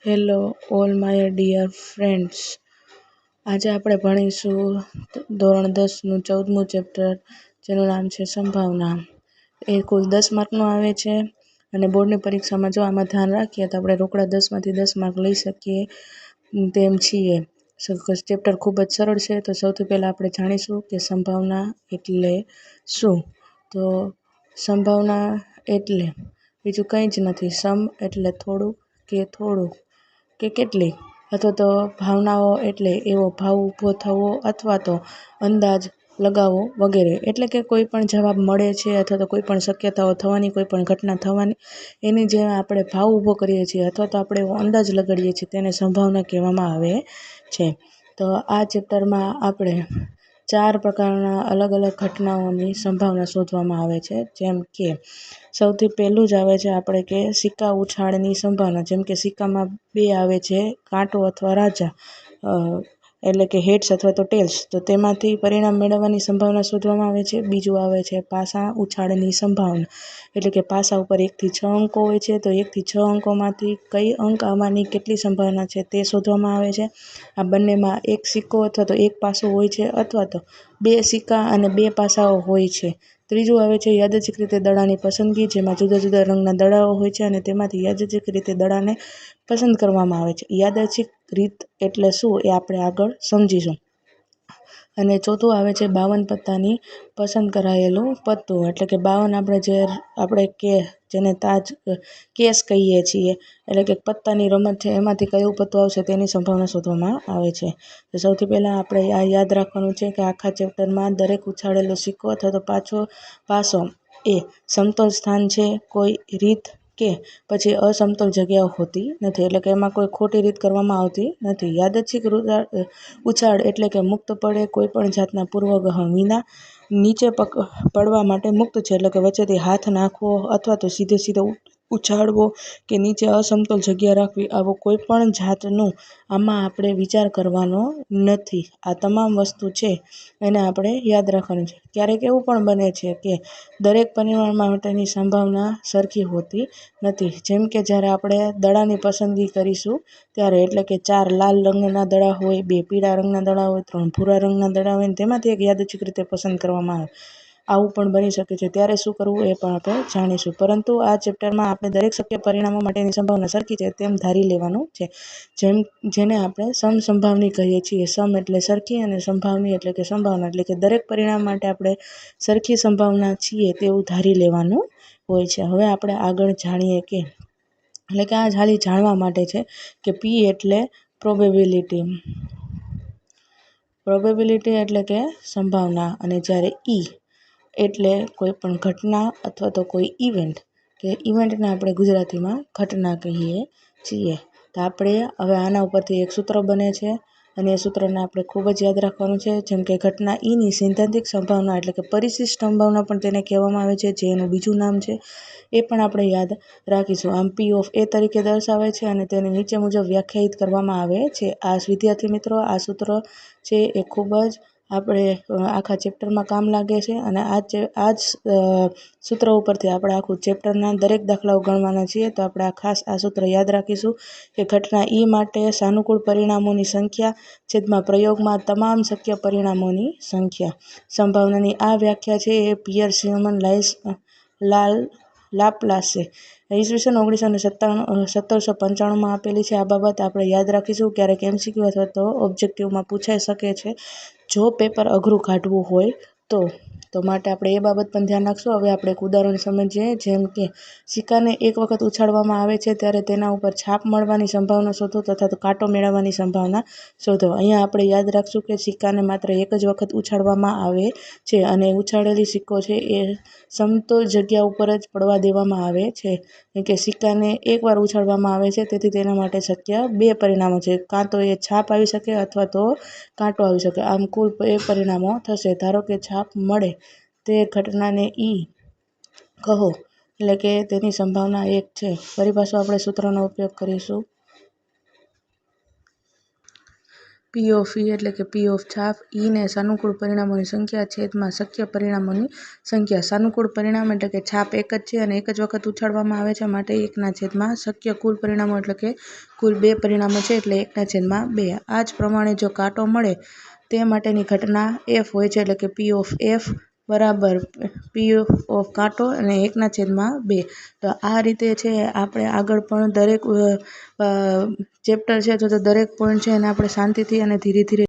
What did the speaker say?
Hello all my dear friends. આજે આપણે ભણીશું ધોરણ 10નું 14મું ચેપ્ટર, જેનું નામ છે સંભાવના. એ કુલ 10 માર્કનું આવે છે અને બોર્ડની પરીક્ષામાં જો આમાં ધ્યાન રાખીએ તો આપણે રોકડા 10માંથી 10 માર્ક લઈ શકીએ તેમ છીએ. ચેપ્ટર ખૂબ જ સરળ છે. તો સૌથી પહેલાં આપણે જાણીશું કે સંભાવના એટલે શું. તો સંભાવના એટલે બીજું કંઈ જ નથી. સમ એટલે થોડું કે થોડું કે કેટલીક, અથવા તો ભાવનાઓ એટલે એવો ભાવ ઊભો થવો અથવા તો અંદાજ લગાવવો વગેરે. એટલે કે કોઈ પણ જવાબ મળે છે અથવા તો કોઈ પણ શક્યતાઓ થવાની, કોઈ પણ ઘટના થવાની, એની જે આપણે ભાવ ઊભો કરીએ છીએ અથવા તો આપણે એવો અંદાજ લગાડીએ છીએ તેને સંભાવના કહેવામાં આવે છે. તો આ ચેપ્ટરમાં આપણે 4 પ્રકારના અલગ અલગ ઘટનાઓની સંભાવના શોધવામાં આવે છે. જેમ કે સૌથી પહેલું જ આવે છે આપણે કે સિક્કા ઉછાળની સંભાવના. જેમ કે સિક્કામાં 2 આવે છે, કાંટો અથવા રાજા, એટલે કે હેડ્સ અથવા તો ટેલ્સ. તો તેમાંથી પરિણામ મેળવવાની સંભાવના શોધવામાં આવે છે. બીજું આવે છે પાસા ઉછાળની સંભાવના. એટલે કે પાસા ઉપર 1 થી 6 અંકો હોય છે. તો 1 થી 6 અંકોમાંથી કઈ અંક આવવાની કેટલી સંભાવના છે તે શોધવામાં આવે છે. આ બંનેમાં એક સિક્કો અથવા તો એક પાસો હોય છે, અથવા તો 2 સિક્કા અને 2 પાસાઓ હોય છે. ત્રીજું આવે છે યાદચ્છિક રીતે દડાની પસંદગી, જેમાં જુદા જુદા રંગના દડાઓ હોય છે અને તેમાંથી યાદચ્છિક રીતે દડાને પસંદ કરવામાં આવે છે. યાદચ્છિક રીત એટલે શું એ આપણે આગળ સમજીશું. અને ચોથું આવે છે 52 પત્તાની પસંદ કરાયેલું પત્તું. એટલે કે 52 આપણે જેને કેસ કહીએ છીએ, એટલે કે પત્તાની રમત છે, એમાંથી કયું પત્તું આવશે તેની સંભાવના શોધવામાં આવે છે. તો સૌથી પહેલાં આપણે આ યાદ રાખવાનું છે કે આખા ચેપ્ટરમાં દરેક ઉછાળેલો સિક્કો અથવા તો પાસો એ સમતોલ સ્થાન છે. કોઈ રીત કે પછી અસમતોલ જગ્યાઓ હોતી નથી. એટલે કે એમાં કોઈ ખોટી રીત કરવામાં આવતી નથી. યાદચ્છિક ઉછાળ એટલે કે મુક્તપણે કોઈ પણ જાતના પૂર્વગ્રહ વિના નીચે પડવા માટે મુક્ત છે. એટલે કે વચ્ચેથી હાથ નાખવો અથવા તો સીધે ઉછાળવો કે નીચે અસમતોલ જગ્યા રાખવી, આવો કોઈ પણ જાતનું આમાં આપણે વિચાર કરવાનો નથી. આ તમામ વસ્તુ છે એને આપણે યાદ રાખવાનું છે. ક્યારેક એવું પણ બને છે કે દરેક પરિમાણ માટેની સંભાવના સરખી હોતી નથી. જેમ કે જ્યારે આપણે દડાની પસંદગી કરીશું ત્યારે, એટલે કે 4 લાલ રંગના દડા હોય, 2 પીળા રંગના દડા હોય, 3 ભૂરા રંગના દડા હોય, તેમાંથી એક યાદચ્છિક રીતે પસંદ કરવામાં આવે, આવું પણ બની શકે છે. ત્યારે શું કરવું એ પણ આપણે જાણીશું. પરંતુ આ ચેપ્ટરમાં આપણે દરેક શક્ય પરિણામો માટેની સંભાવના સરખી છે તેમ ધારી લેવાનું છે, જેને આપણે સમસંભાવની કહીએ છીએ. સમ એટલે સરખી અને સંભાવની એટલે કે સંભાવના, એટલે કે દરેક પરિણામ માટે આપણે સરખી સંભાવના છીએ તેવું ધારી લેવાનું હોય છે. હવે આપણે આગળ જાણીએ કે, એટલે કે આ ખાલી જાણવા માટે છે કે પી એટલે પ્રોબેબિલિટી એટલે કે સંભાવના, અને જ્યારે ઈ એટલે કોઈ પણ ઘટના અથવા તો કોઈ ઇવેન્ટને આપણે ગુજરાતીમાં ઘટના કહીએ છીએ. તો આપણે હવે આના ઉપરથી એક સૂત્ર બને છે અને એ સૂત્રને આપણે ખૂબ જ યાદ રાખવાનું છે. જેમ કે ઘટના ઈની સૈદ્ધાંતિક સંભાવના એટલે કે પરિશિષ્ટ સંભાવના પણ તેને કહેવામાં આવે છે, જે એનું બીજું નામ છે, એ પણ આપણે યાદ રાખીશું. આમ પી ઓફ એ તરીકે દર્શાવે છે અને તેને નીચે મુજબ વ્યાખ્યાયિત કરવામાં આવે છે. આ વિદ્યાર્થી મિત્રો, આ સૂત્ર છે એ ખૂબ જ આપણે આખા ચેપ્ટરમાં કામ લાગે છે અને આ જ સૂત્ર ઉપરથી આપણે આખું ચેપ્ટરના દરેક દાખલાઓ ગણવાના છીએ. તો આપણે ખાસ આ સૂત્ર યાદ રાખીશું કે ઘટના ઈ માટે સાનુકૂળ પરિણામોની સંખ્યા છેદમાં પ્રયોગમાં તમામ શક્ય પરિણામોની સંખ્યા. સંભાવનાની આ વ્યાખ્યા છે એ પિયર-સિમન લાપ્લાસે ઈસવીસન 1795માં આપેલી છે. આ બાબત આપણે યાદ રાખીશું. ક્યારેક MCQ અથવા તો ઓબ્જેક્ટિવમાં પૂછાઈ શકે છે જો પેપર અઘરું કાઢવું હોય તો માટે આપણે એ બાબત પણ ધ્યાન રાખશું. હવે આપણે એક ઉદાહરણ સમજીએ. જેમ કે સિક્કાને એક વખત ઉછાળવામાં આવે છે ત્યારે તેના ઉપર છાપ મળવાની સંભાવના શોધો તથા તો કાંટો મેળવવાની સંભાવના શોધો. અહીંયા આપણે યાદ રાખશું કે સિક્કાને માત્ર એક જ વખત ઉછાળવામાં આવે છે અને ઉછાળેલી સિક્કો છે એ સમતોલ જગ્યા ઉપર જ પડવા દેવામાં આવે છે. કે સિક્કાને એકવાર ઉછાળવામાં આવે છે, તેથી તેના માટે શક્ય 2 પરિણામો છે. કાં તો એ છાપ આવી શકે અથવા તો કાંટો આવી શકે. આમ કુલ 2 પરિણામો થશે. ધારો કે છાપ મળે તે ઘટનાને ઈ કહો, એટલે કે તેની સંભાવના 1 છે. ફરી પાછું આપણે સૂત્રનો ઉપયોગ કરીશું. પી ઓફ ઈ એટલે કે પી ઓફ છાપ. ઈને સાનુકૂળ પરિણામોની સંખ્યા છેદમાં શક્ય પરિણામોની સંખ્યા. સાનુકૂળ પરિણામ એટલે કે છાપ એક જ છે અને એક જ વખત ઉછાળવામાં આવે છે, માટે 1/. શક્ય કુલ પરિણામો એટલે કે કુલ 2 પરિણામો છે એટલે 1/2. આ જ પ્રમાણે જો કાંટો મળે તે માટેની ઘટના એફ હોય છે એટલે કે પી ઓફ એફ બરાબર પી ઓફ કાંટો અને 1/2. તો આ રીતે છે આપણે આગળ પણ દરેક ચેપ્ટર છે તો દરેક પોઈન્ટ છે એને આપણે શાંતિથી અને ધીરે ધીરે